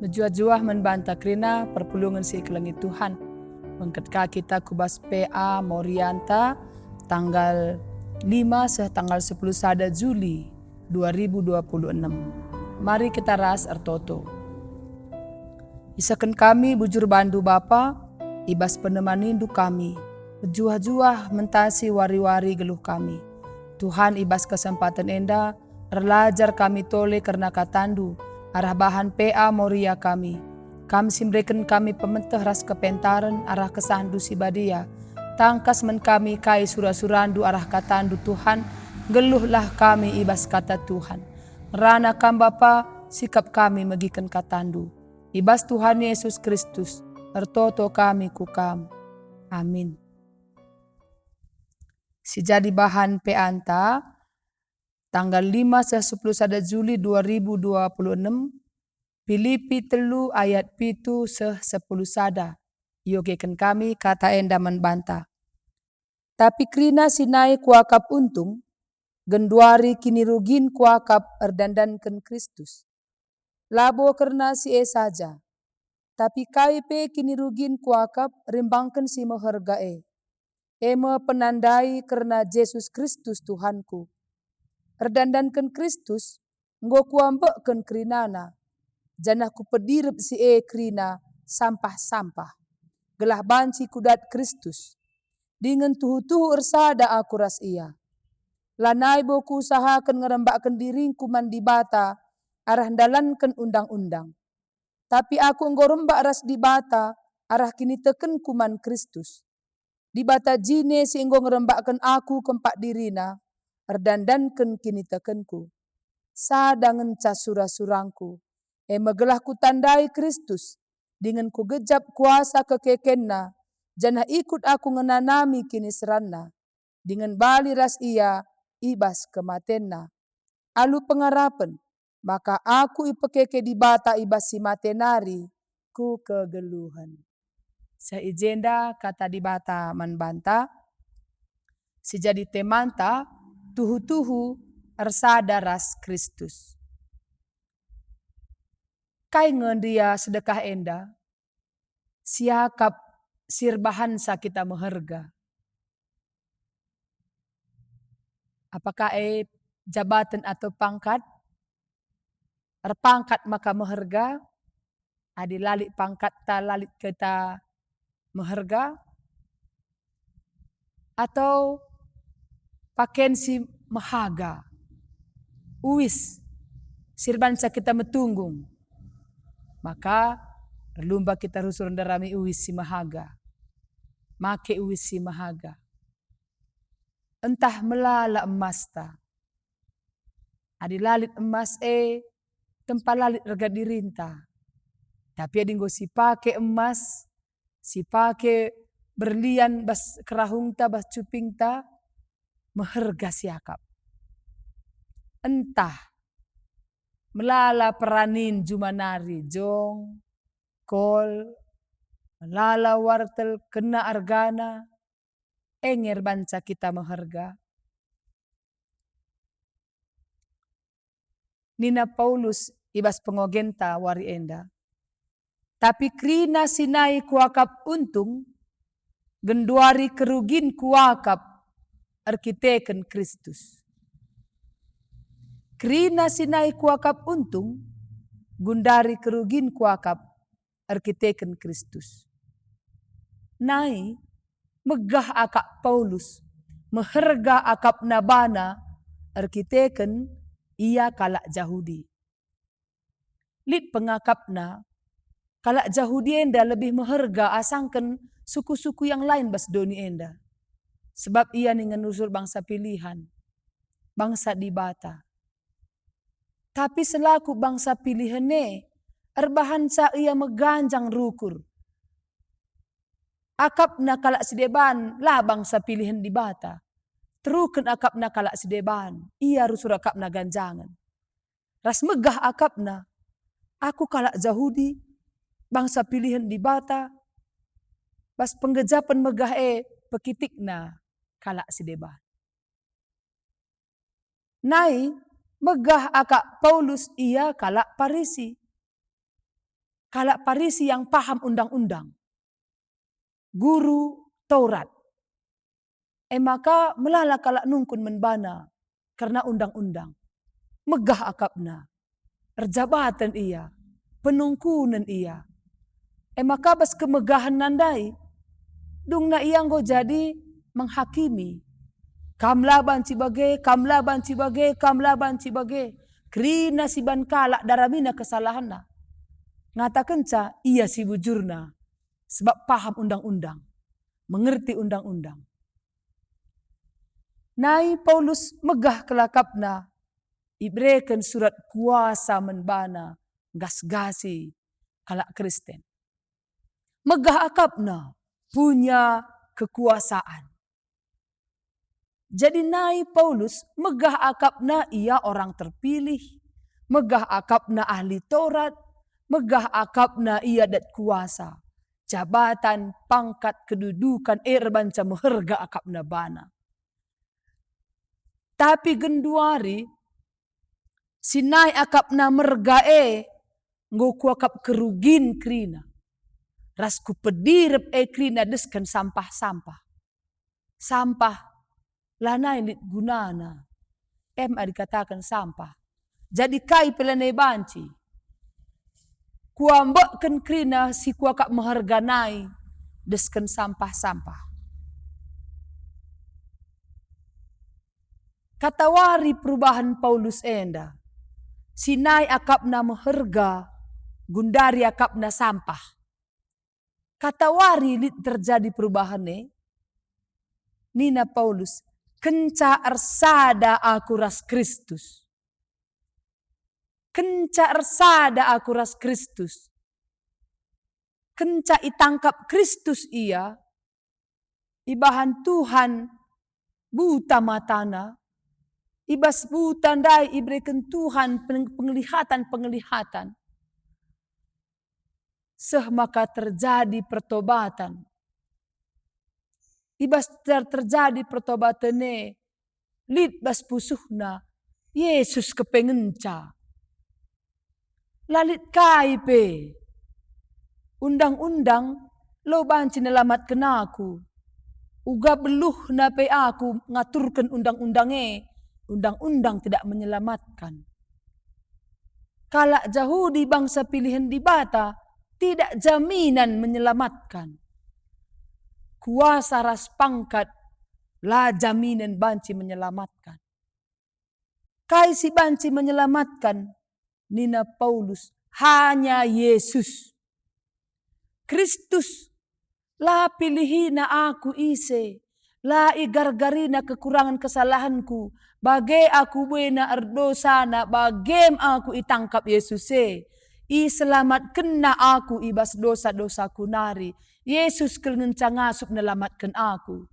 Menjuah-juah membantah kerina perpulungan si kelengi Tuhan. Mengketka kita kubas PA Morianta tanggal 5 tanggal 10 sada Juli 2026. Mari kita ras artoto. Isakan kami bujur bandu Bapa, ibas penemanindu kami. Menjuah-juah mentasi wari-wari geluh kami. Tuhan ibas kesempatan enda, erlajar kami tole karena katandu, arah bahan PA Moria kami. Kami simreken kami pementeh ras kepentaran arah kesandu sibadia. Tangkas men kami kai surah-surandu arah katandu Tuhan, geluhlah kami ibas kata Tuhan. Rana kam Bapa, sikap kami megikan katandu. Ibas Tuhan Yesus Kristus, ertoto kami kukam. Amin. Si jadi bahan peanta tanggal 5 10 sada Juli 2026 Filipi 3 ayat 7 10 sada. Yogekan kami kata enda membantah. Tapi krina sinai kuakap untung, genduari kini rugin kuakap erdandankan Kristus. Labo karena si saja. Tapi kaipe kini rugin kuakap rimbangkan si mehargae. Ema penandai karena Yesus Kristus Tuhanku. Erdandankan Kristus, nggo kuambekkan krinana. Janah ku pedirep si krina sampah-sampah. Gelah banci kudat Kristus. Dengan tuhu-tuhu ersada aku ras ia. Lanai boku usahakan ngerembakkan diringku mandi bata, arah dalankan undang-undang. Tapi aku nggo rembak ras di bata, arah kini teken kuman Kristus. Di bata jine si enggo ngerembakkan aku kempak dirina, erdandankan kini tekenku. Sadangan casura-surangku, megelah ku tandai Kristus, dengan ku gejap kuasa kekekenna, janah ikut aku ngenanami kini seranna, dengan bali ras ia, ibas kematenna. Alu pengarapan, maka aku ipekeke di bata ibas si matenari, ku kegeluhan. Seijenda kata di bata manbanta, sejadi temanta tuhu-tuhu ersada ras Kristus. Kai ngendia sedekah enda, siakap sirbahan sakita meherga. Apakah jabatan atau pangkat? Erpangkat maka meherga, adi lalit pangkat ta lalit kita meherga, atau pakaian si mahaga, uwis, sirbansa kita metunggung, maka lumba kita rusur ndarami uwis si mahaga, make uwis si mahaga. Entah melala emas ta, adi lalit emas tempat lalit rega dirinta, tapi adinggo si pake emas, si pake berlian bas kerahungta bas cupingta, meherga siakap. Entah melala peranin jumanari jong, kol, melala wartel kena argana, enger banca kita meherga. Nina Paulus ibas pengogenta wari enda. Tapi krina sinai kuakap untung, genduari kerugin kuakap arkiteken Kristus. Krina sinai kuakap untung, gundari kerugin kuakap arkiteken Kristus. Nai megah akap Paulus, meherga akap nabana arkiteken ia kalak Yahudi. Lit pengakapna, kalak Yahudi enda lebih meherga asangkan suku-suku yang lain bas doni enda. Sebab ia dengan usul bangsa pilihan, bangsa dibata. Tapi selaku bangsa pilihane, erbahan sa ia meganjang rukur. Akapna kalak sideban, lah bangsa pilihan dibata. Teruken akapna kalak sideban, ia rusur akapna ganjangan. Ras megah akapna, aku kalak Yahudi, bangsa pilihan dibata, bas penggejapan megah pekitikna kalak sideban. Nai megah akak Paulus ia kalak Parisi. Kalak Farisi yang paham undang-undang. Guru Taurat. Maka melala kalak nungkun menbana karena undang-undang. Megah akapna. Erjabatan ia. Penungkunan ia. Maka bas kemegahan nandai. Dung na iyang go jadi menghakimi. Kamlaban cibage, kamlaban cibage, kamlaban cibage. Krina si ban kalak daramina kesalahanna. Ngatakan ca iya si bujurna. Sebab paham undang-undang. Mengerti undang-undang. Nai Paulus megah kelakapna. Ibreken surat kuasa menbana. Gas-gasi kalak Kristen. Megah akapna. Punya kekuasaan. Jadi nai Paulus megah akapna ia orang terpilih. Megah akapna ahli Taurat. Megah akapna ia dat kuasa. Jabatan, pangkat, kedudukan, erbanca meherga akapna bana. Tapi genduari, sinai akapna mergae, ngoku akap kerugin krina. Rasku pedirep krina deskan sampah-sampah. Sampah, lana ini gunana. Dikatakan sampah. Jadi kai pelane banci. Kuambakkan krina si kuakak meharganai deskan sampah-sampah. Katawari perubahan Paulus enda. Sinai akapna meherga, gundari akapna sampah. Katawari terjadi perubahan Nina Paulus, kenca ersada aku ras Kristus. Kenca ersada aku ras Kristus. Kenca itangkap Kristus ia, ibahan Tuhan buta matana. Ibas buta ndai iberikan Tuhan penglihatan. Maka terjadi pertobatan. Ibas terjadi pertobatan lid bas pusuhna Yesus kepengenca. Lalit kaipe. Undang-undang lo banci nelamatkan aku. Uga beluh na pe aku ngaturkan undang-undang undang-undang tidak menyelamatkan. Kalak Yahudi bangsa pilihan di bata tidak jaminan menyelamatkan. Kuasa ras pangkat la jaminan banci menyelamatkan. Kai si banci menyelamatkan Nina Paulus hanya Yesus. Kristus la pilihina aku ise. La igargarina kekurangan kesalahanku. Bage aku buena erdosana. Bagem aku itangkap Yesus I selamatkan na aku ibas dosa-dosaku nari. Yesus kelenca ngasup nelamatkan aku.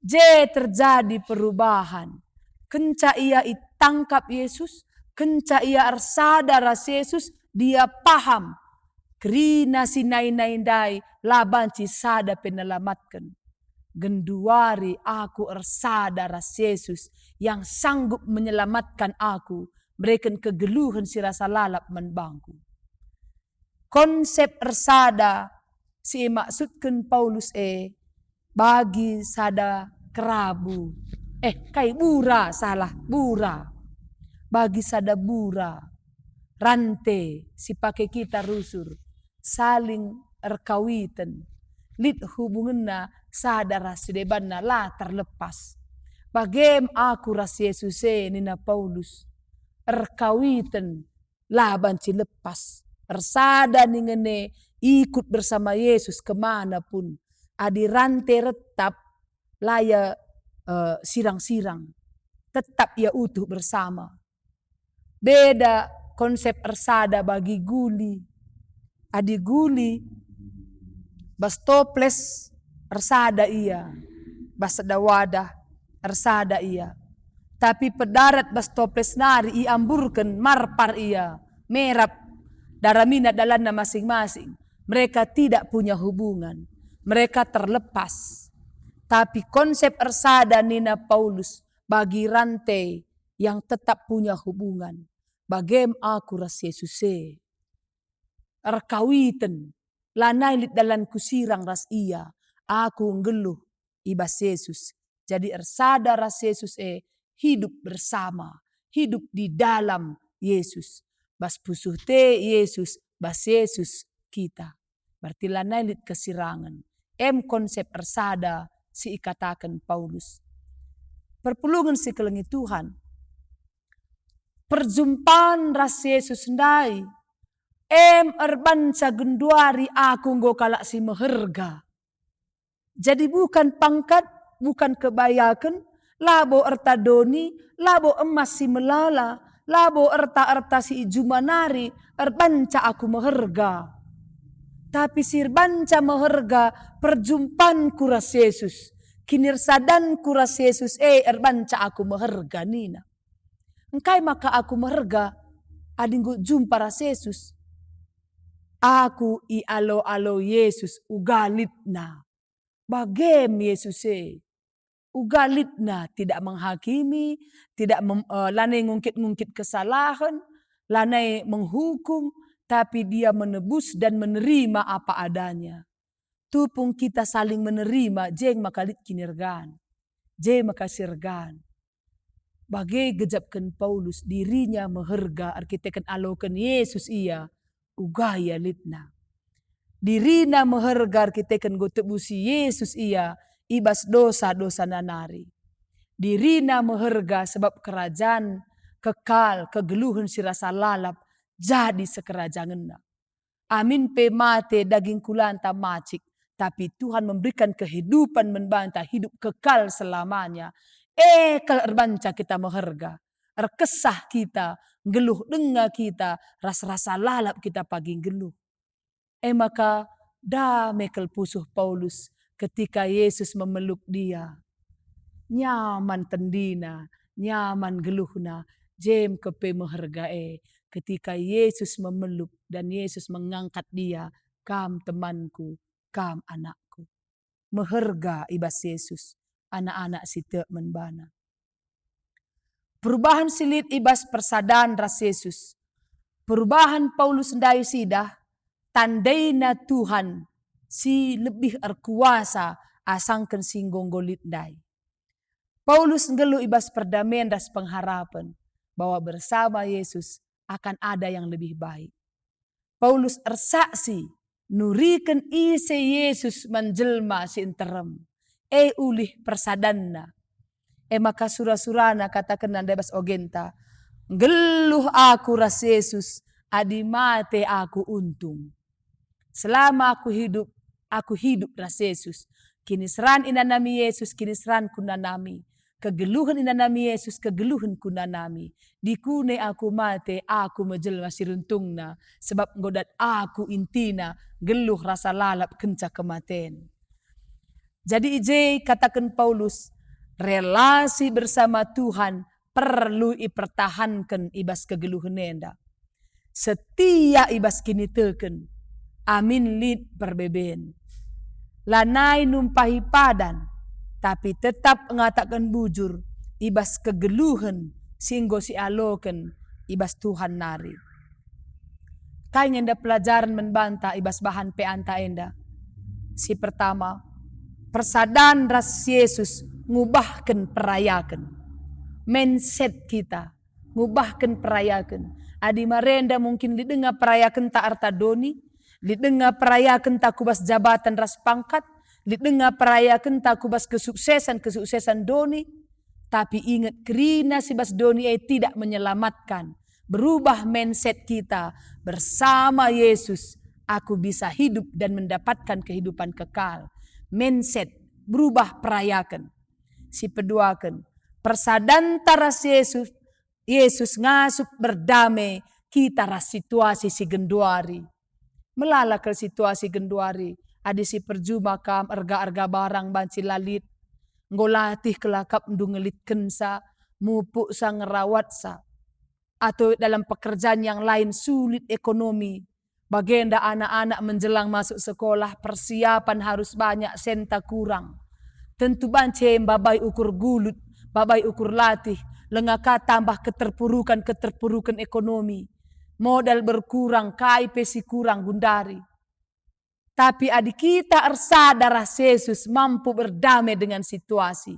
Terjadi perubahan. Kenca ia itangkap Yesus. Kenca ia arsada ras Yesus. Dia paham. Krina sinai-naindai labanci sada penelamatkan. Genduari aku ersada ras Yesus yang sanggup menyelamatkan aku. Berikan kegeluhan si rasa lalap menbangku. Konsep ersada si maksudkan Paulus bagi sada kerabu. Kai bura salah bura. Bagi sada bura. Rante si pakai kita rusur. Saling erkawitan. Lid hubunganna sada ras debanna la terlepas. Bagem aku ras Yesus Nina Paulus. Erkawitan laban ci lepas. Ersada ningene ikut bersama Yesus kemanapun. Adi rantai retap laya sirang-sirang. Tetap ia utuh bersama. Beda konsep ersada bagi guli. Adi guli bas toples ersada ia. Bas ada wadah ersada ia. Tapi pedarat bas toples nari iamburkan marpar ia. Merap daramina dalanna masing-masing. Mereka tidak punya hubungan. Mereka terlepas. Tapi konsep ersada Nina Paulus bagi rantai yang tetap punya hubungan. Bagem aku ras Yesus erkawiten. Lanai lit dalan kusirang ras ia. Aku ngeluh ibas Yesus. Jadi ersada ras Yesus hidup bersama. Hidup di dalam Yesus. Bas pusuh te Yesus. Bas Yesus kita. Berarti lanai lit kesirangan. Konsep ersada si ikatakan Paulus. Perpulungan si kelengi Tuhan. Perjumpaan ras Yesus ndai. Erbanca genduari aku nggo kalak si meherga. Jadi bukan pangkat, bukan kebayakan, labo erta doni, labo emas si melala, labo erta si ijumanari, erbanca aku meherga. Tapi sirbanca meherga perjumpaan kuras Yesus. Kinirsadan kuras Yesus erbanca aku meherga nina. Engkai maka aku meherga adinggo jumpa ras Yesus. Aku i alo Yesus ugalitna. Bagem Yesus ugalitna tidak menghakimi, tidak lanai ngungkit-ngungkit kesalahan, lanai menghukum, tapi dia menebus dan menerima apa adanya. Tupung kita saling menerima, jeng makalit kinirgan, jeng makasirgan. Bagai gejapkan Paulus dirinya meherga arkitekan alokan Yesus ia ugaya litna. Dirina meherga arkitekan go tebusi Yesus ia ibas dosa-dosa nanari. Dirina meherga sebab kerajaan kekal kegeluhan si rasa lalap jadi sekerajanganna. Amin pe mate daging kulanta macik. Tapi Tuhan memberikan kehidupan membantah hidup kekal selamanya. Kalau erbanca kita meherga. Erkesah kita, geluh denga kita, rasa-rasa lalap kita pagi geluh. Maka damekel pusuh Paulus ketika Yesus memeluk dia. Nyaman tendina, nyaman geluhna, jem kepe meherga ketika Yesus memeluk dan Yesus mengangkat dia, kam temanku, kam anakku. Meherga ibas Yesus. Anak-anak site menbana. Perubahan silit ibas persadaan ras Yesus. Perubahan Paulus ndai sidah. Tandaina Tuhan si lebih erkuasa asangken singgong golit ndai. Paulus ngelu ibas perdamaian das pengharapan. Bahwa bersama Yesus akan ada yang lebih baik. Paulus ersaksi. Nuriken ise Yesus menjelma si interem. Ulih persadanna. Maka surah-surana katakan nanda bas ogenta. Geluh aku ras Yesus. Adi mate aku untung. Selama aku hidup ras Yesus. Kini seran inanami Yesus, kini seran kunanami. Kegeluhan inanami Yesus, kegeluhan kunanami. Dikune aku mate, aku menjelma siruntungna. Sebab ngodat aku intina, geluh rasa lalap kenca kematen. Jadi katakan Paulus, relasi bersama Tuhan perlu dipertahankan ibas kegeluhan nenda. Setia ibas kini teken, amin lid perbeben. Lanai numpahi padan, tapi tetap mengatakan bujur, ibas kegeluhan singgo si aloken, ibas Tuhan nari. Kain enda pelajaran membantah ibas bahan peanta enda. Si pertama, persadaan ras Yesus ngubahkan perayakan. Mindset kita ngubahkan perayakan. Adi marenda mungkin didengar perayakan tak arta doni, didengar perayakan tak kubas jabatan ras pangkat, didengar perayakan tak kubas kesuksesan doni. Tapi ingat kerina si bas doni tidak menyelamatkan. Berubah mindset kita bersama Yesus. Aku bisa hidup dan mendapatkan kehidupan kekal. Mindset berubah perayakan. Si peduakan persadan taras Yesus ngasup berdamai kita ras situasi si genduari. Melala ke situasi genduari. Ada si perjuma kam erga-erga barang banci lalit. Ngolatih kelakap ndungelit kensa. Mupuk sa ngerawat sa. Atau dalam pekerjaan yang lain sulit ekonomi. Bagenda anak-anak menjelang masuk sekolah, persiapan harus banyak, senta kurang. Tentu bance babai ukur gulut, babai ukur latih, lengaka tambah keterpurukan ekonomi. Modal berkurang, kai pesi kurang gundari. Tapi adik kita sadar Yesus mampu berdamai dengan situasi.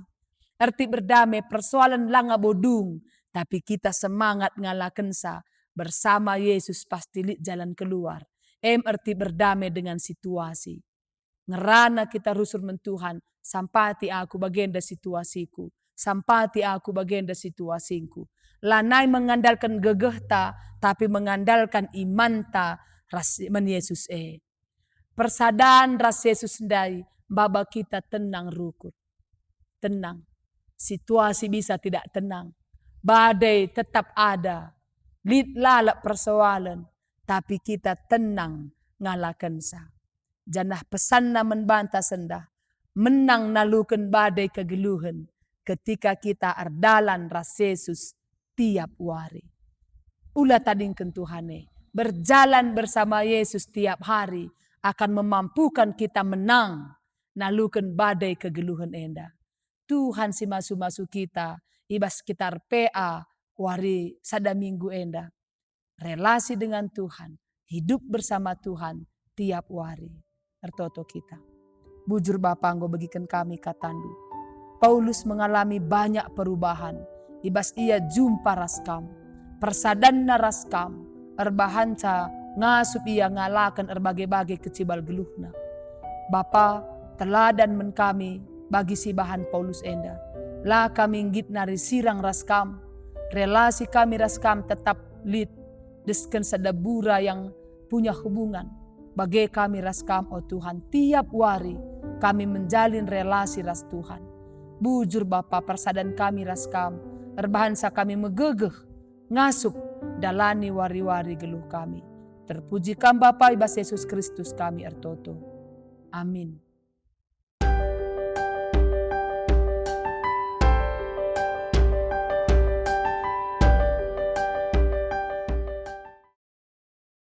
Arti berdamai persoalan langa bodung. Tapi kita semangat ngalakan sa. Bersama Yesus pasti jalan keluar. Arti berdamai dengan situasi. Ngerana kita rusur mentuhan. Sampati aku bagenda situasiku. Sampati aku bagenda situasinku. Lanai mengandalkan gegehta. Tapi mengandalkan imanta. Men Yesus Persadaran ras Yesus sendai. Baba kita tenang rukun. Tenang. Situasi bisa tidak tenang. Badai tetap ada. Lalap persoalan. Tapi kita tenang ngalakan sa. Janah pesan na membantah sendah. Menang nalukan badai kegeluhan. Ketika kita ardalan ras Yesus tiap hari. Ulah tadingkan Tuhane. Berjalan bersama Yesus tiap hari. Akan memampukan kita menang. Nalukan badai kegeluhan enda. Tuhan si masu-masu kita. Ibas sekitar PA. Wari sada minggu enda. Relasi dengan Tuhan. Hidup bersama Tuhan. Tiap hari. Ertoto kita. Bujur Bapa nggo bagikan kami katandu. Paulus mengalami banyak perubahan. Ibas ia jumpa raskam. Persadanna raskam. Erbahanca ngasup ia ngalakan erbagai-bagai kecibal geluhna. Bapa teladan men kami bagi si bahan Paulus enda. La kami ngit nari sirang raskam. Relasi kami raskam tetap lid. Desken sadabura yang punya hubungan. Bagai kami raskam oh Tuhan. Tiap hari kami menjalin relasi ras Tuhan. Bujur Bapa persadan kami raskam. Erbahansa kami megegeh. Ngasup dalani wari-wari geluh kami. Terpujikan Bapa ibas Yesus Kristus kami ertoto. Amin.